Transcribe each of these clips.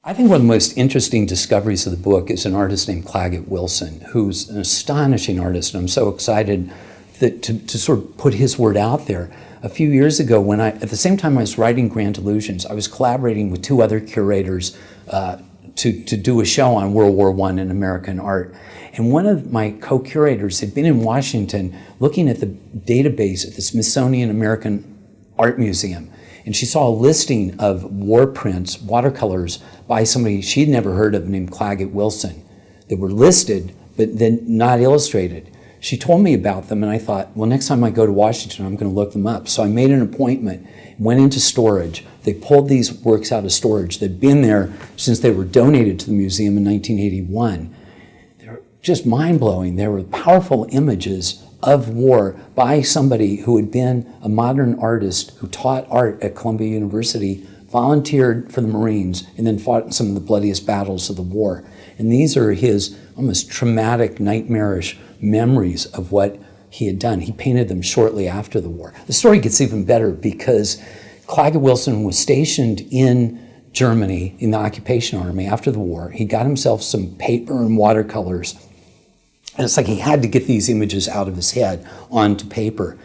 I think one of the most interesting discoveries of the book is an artist named Claggett Wilson, who's an astonishing artist, and I'm so excited to sort of put his word out there. A few years ago, at the same time I was writing Grand Illusions, I was collaborating with two other curators to do a show on World War I and American art. And one of my co-curators had been in Washington looking at the database at the Smithsonian American Art Museum. And she saw a listing of war prints, watercolors, by somebody she'd never heard of named Claggett Wilson. They were listed, but then not illustrated. She told me about them, and I thought, well, next time I go to Washington, I'm going to look them up. So I made an appointment, went into storage. They pulled these works out of storage. They'd been there since they were donated to the museum in 1981. They're just mind-blowing. They were powerful images of war by somebody who had been a modern artist who taught art at Columbia University, volunteered for the Marines, and then fought in some of the bloodiest battles of the war. And these are his almost traumatic, nightmarish memories of what he had done. He painted them shortly after the war. The story gets even better because Claggett Wilson was stationed in Germany in the occupation army after the war. He got himself some paper and watercolors. And it's like he had to get these images out of his head onto paper.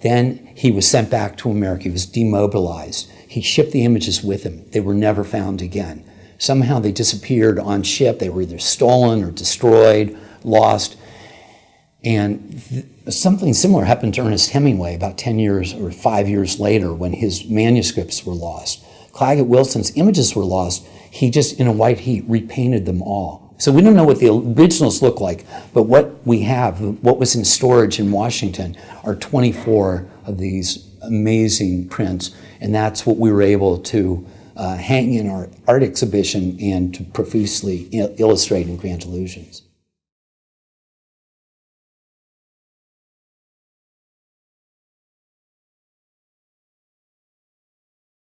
Then he was sent back to America. He was demobilized. He shipped the images with him. They were never found again. Somehow they disappeared on ship. They were either stolen or destroyed, lost. And something similar happened to Ernest Hemingway about 10 years or 5 years later when his manuscripts were lost. Claggett Wilson's images were lost. He just, in a white heat, repainted them all. So we don't know what the originals look like, but what we have, what was in storage in Washington, are 24 of these amazing prints, and that's what we were able to hang in our art exhibition and to profusely illustrate in Grand Illusions.